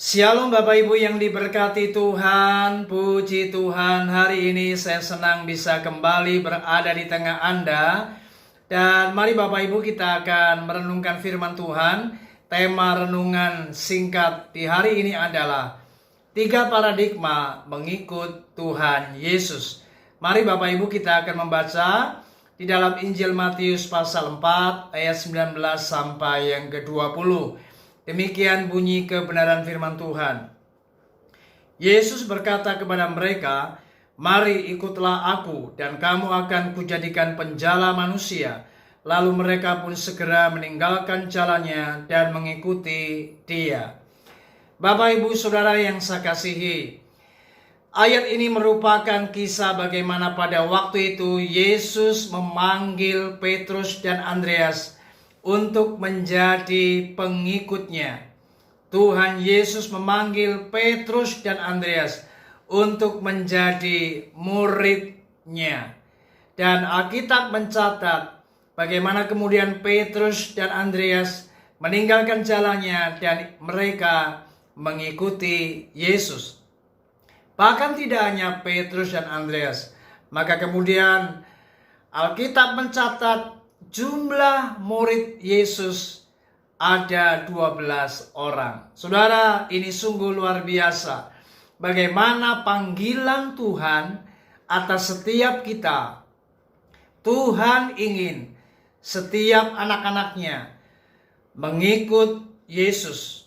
Shalom Bapak Ibu yang diberkati Tuhan, puji Tuhan. Hari ini saya senang bisa kembali berada di tengah Anda. Dan mari Bapak Ibu kita akan merenungkan firman Tuhan. Tema renungan singkat di hari ini adalah 3 paradigma mengikut Tuhan Yesus. Mari Bapak Ibu kita akan membaca di dalam Injil Matius pasal 4 ayat 19 sampai yang ke-20. Demikian bunyi kebenaran firman Tuhan. Yesus berkata kepada mereka, "Mari ikutlah aku dan kamu akan kujadikan penjala manusia." Lalu mereka pun segera meninggalkan jalannya dan mengikuti Dia. Bapak Ibu Saudara yang saya kasihi, ayat ini merupakan kisah bagaimana pada waktu itu Yesus memanggil Petrus dan Andreas untuk menjadi pengikutnya. Tuhan Yesus memanggil Petrus dan Andreas untuk menjadi muridnya. Dan Alkitab mencatat bagaimana kemudian Petrus dan Andreas meninggalkan jalannya dan mereka mengikuti Yesus. Bahkan tidak hanya Petrus dan Andreas, maka kemudian Alkitab mencatat jumlah murid Yesus ada 12 orang. Saudara, ini sungguh luar biasa. Bagaimana panggilan Tuhan atas setiap kita. Tuhan ingin setiap anak-anaknya mengikut Yesus.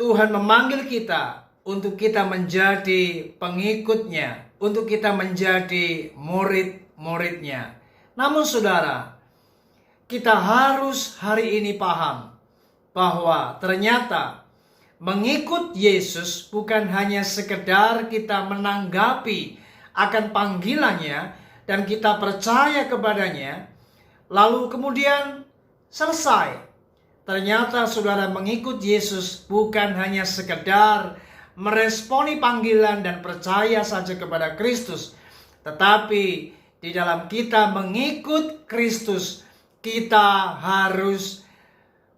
Tuhan memanggil kita untuk kita menjadi pengikutnya, untuk kita menjadi murid-muridnya. Namun saudara, kita harus hari ini paham bahwa ternyata mengikut Yesus bukan hanya sekedar kita menanggapi akan panggilannya dan kita percaya kepadanya, lalu kemudian selesai. Ternyata saudara, mengikut Yesus bukan hanya sekedar meresponi panggilan dan percaya saja kepada Kristus, tetapi di dalam kita mengikut Kristus, kita harus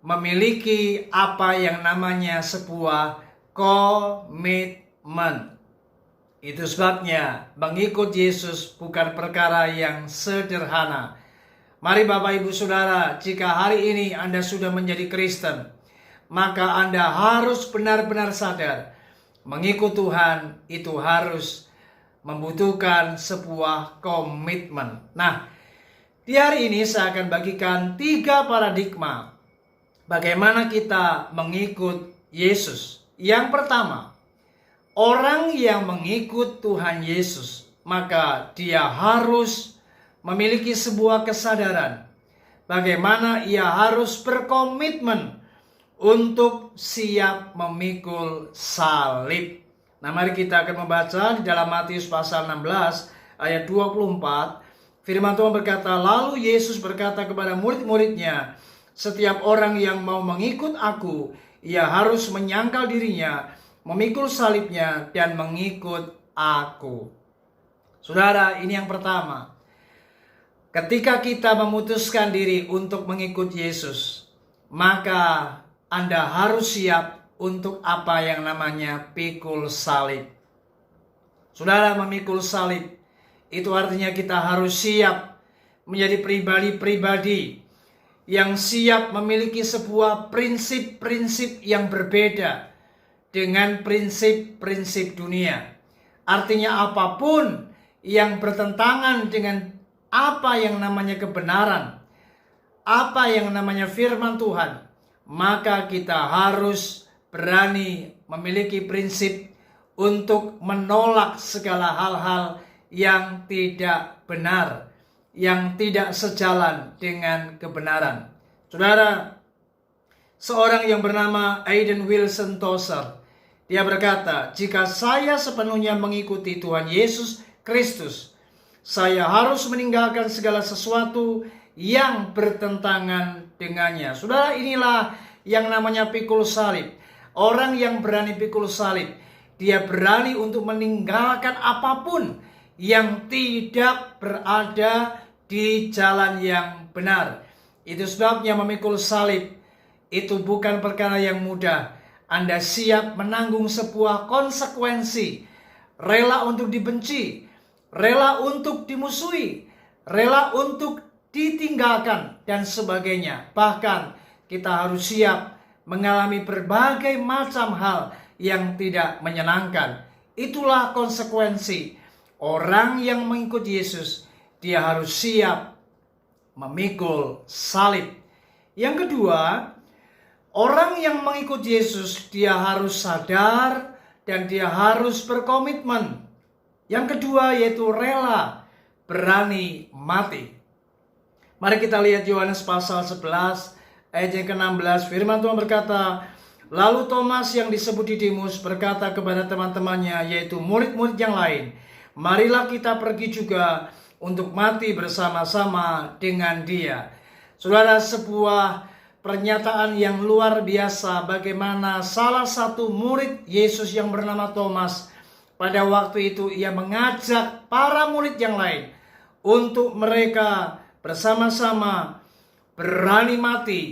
memiliki apa yang namanya sebuah komitmen. Itu sebabnya mengikut Yesus bukan perkara yang sederhana. Mari Bapak Ibu Saudara, jika hari ini Anda sudah menjadi Kristen, maka Anda harus benar-benar sadar mengikut Tuhan itu harus membutuhkan sebuah komitmen. Nah, di hari ini saya akan bagikan 3 paradigma bagaimana kita mengikut Yesus. Yang pertama, orang yang mengikut Tuhan Yesus, maka dia harus memiliki sebuah kesadaran bagaimana ia harus berkomitmen untuk siap memikul salib. Nah, mari kita akan membaca di dalam Matius pasal 16 ayat 24. Firman Tuhan berkata, "Lalu Yesus berkata kepada murid-muridnya, setiap orang yang mau mengikut aku, ia harus menyangkal dirinya, memikul salibnya, dan mengikut aku." Saudara, ini yang pertama. Ketika kita memutuskan diri untuk mengikut Yesus, maka Anda harus siap untuk apa yang namanya pikul salib. Saudara, memikul salib itu artinya kita harus siap menjadi pribadi-pribadi yang siap memiliki sebuah prinsip-prinsip yang berbeda dengan prinsip-prinsip dunia. Artinya apapun yang bertentangan dengan apa yang namanya kebenaran, apa yang namanya firman Tuhan, maka kita harus berani memiliki prinsip untuk menolak segala hal-hal yang tidak benar, yang tidak sejalan dengan kebenaran. Saudara, seorang yang bernama Aiden Wilson Tozer, dia berkata, "Jika saya sepenuhnya mengikuti Tuhan Yesus Kristus, saya harus meninggalkan segala sesuatu yang bertentangan dengannya." Saudara, inilah yang namanya pikul salib. Orang yang berani pikul salib, dia berani untuk meninggalkan apapun yang tidak berada di jalan yang benar. Itu sebabnya memikul salib itu bukan perkara yang mudah. Anda siap menanggung sebuah konsekuensi, rela untuk dibenci, rela untuk dimusuhi, rela untuk ditinggalkan, dan sebagainya. Bahkan kita harus siap mengalami berbagai macam hal yang tidak menyenangkan. Itulah konsekuensi orang yang mengikut Yesus. Dia harus siap memikul salib. Yang kedua, orang yang mengikut Yesus, dia harus sadar dan dia harus berkomitmen. Yang kedua yaitu rela, berani mati. Mari kita lihat Yohanes pasal 11 ayat yang ke-16. Firman Tuhan berkata, lalu Thomas yang disebut Didimus berkata kepada teman-temannya, yaitu murid-murid yang lain, marilah kita pergi juga untuk mati bersama-sama dengan dia. Saudara, sebuah pernyataan yang luar biasa bagaimana salah satu murid Yesus yang bernama Thomas pada waktu itu ia mengajak para murid yang lain untuk mereka bersama-sama berani mati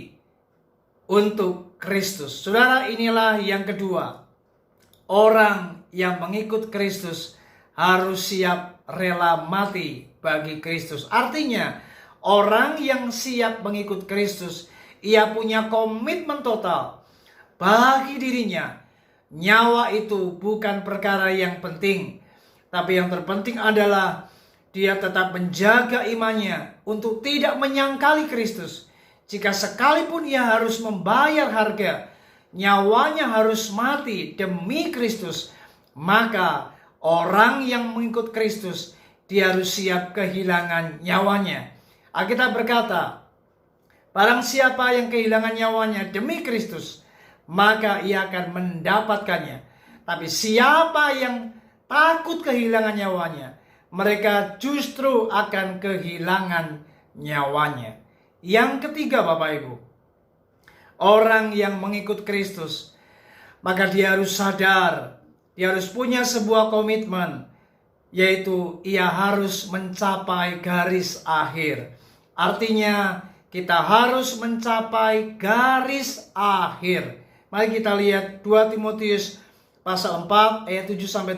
untuk Kristus. Saudara, inilah yang kedua. Orang yang mengikut Kristus harus siap rela mati bagi Kristus. Artinya, orang yang siap mengikut Kristus, ia punya komitmen total bagi dirinya. Nyawa itu bukan perkara yang penting, tapi yang terpenting adalah dia tetap menjaga imannya untuk tidak menyangkali Kristus. Jika sekalipun ia harus membayar harga, nyawanya harus mati demi Kristus, maka orang yang mengikut Kristus, dia harus siap kehilangan nyawanya. Alkitab berkata, barang siapa yang kehilangan nyawanya demi Kristus, maka ia akan mendapatkannya. Tapi siapa yang takut kehilangan nyawanya, mereka justru akan kehilangan nyawanya. Yang ketiga, Bapak Ibu, orang yang mengikut Kristus, maka dia harus sadar, dia harus punya sebuah komitmen, yaitu ia harus mencapai garis akhir. Artinya kita harus mencapai garis akhir. Mari kita lihat 2 Timotius pasal 4 ayat 7-8.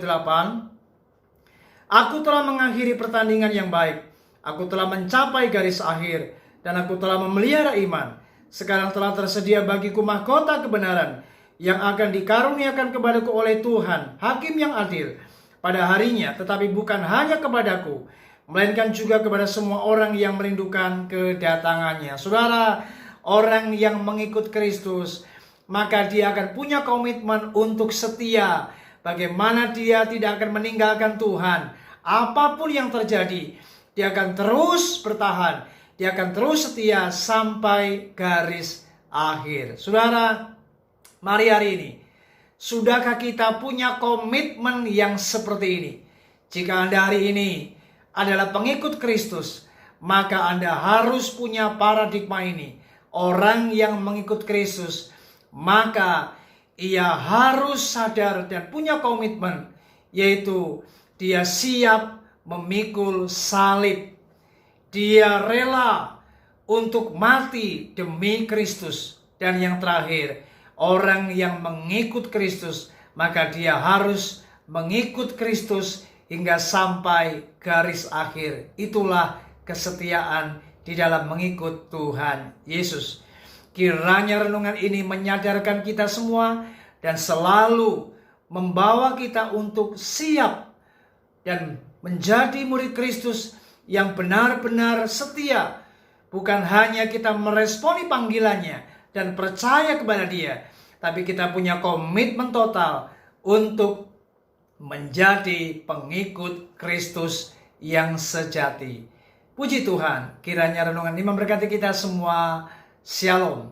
Aku telah mengakhiri pertandingan yang baik. Aku telah mencapai garis akhir. Dan aku telah memelihara iman. Sekarang telah tersedia bagiku mahkota kebenaran yang akan dikaruniakan kepadaku oleh Tuhan, Hakim yang adil, pada harinya. Tetapi bukan hanya kepadaku, melainkan juga kepada semua orang yang merindukan kedatangannya. Saudara, orang yang mengikut Kristus, maka dia akan punya komitmen untuk setia. Bagaimana dia tidak akan meninggalkan Tuhan. Apapun yang terjadi, dia akan terus bertahan. Dia akan terus setia sampai garis akhir. Saudara, mari hari ini, sudahkah kita punya komitmen yang seperti ini? Jika Anda hari ini adalah pengikut Kristus, maka Anda harus punya paradigma ini. Orang yang mengikut Kristus, maka ia harus sadar dan punya komitmen, yaitu dia siap memikul salib. Dia rela untuk mati demi Kristus. Dan yang terakhir, orang yang mengikut Kristus, maka dia harus mengikut Kristus hingga sampai garis akhir. Itulah kesetiaan di dalam mengikut Tuhan Yesus. Kiranya renungan ini menyadarkan kita semua dan selalu membawa kita untuk siap dan menjadi murid Kristus yang benar-benar setia. Bukan hanya kita meresponi panggilannya dan percaya kepada dia, tapi kita punya komitmen total untuk menjadi pengikut Kristus yang sejati. Puji Tuhan, kiranya renungan ini memberkati kita semua. Shalom.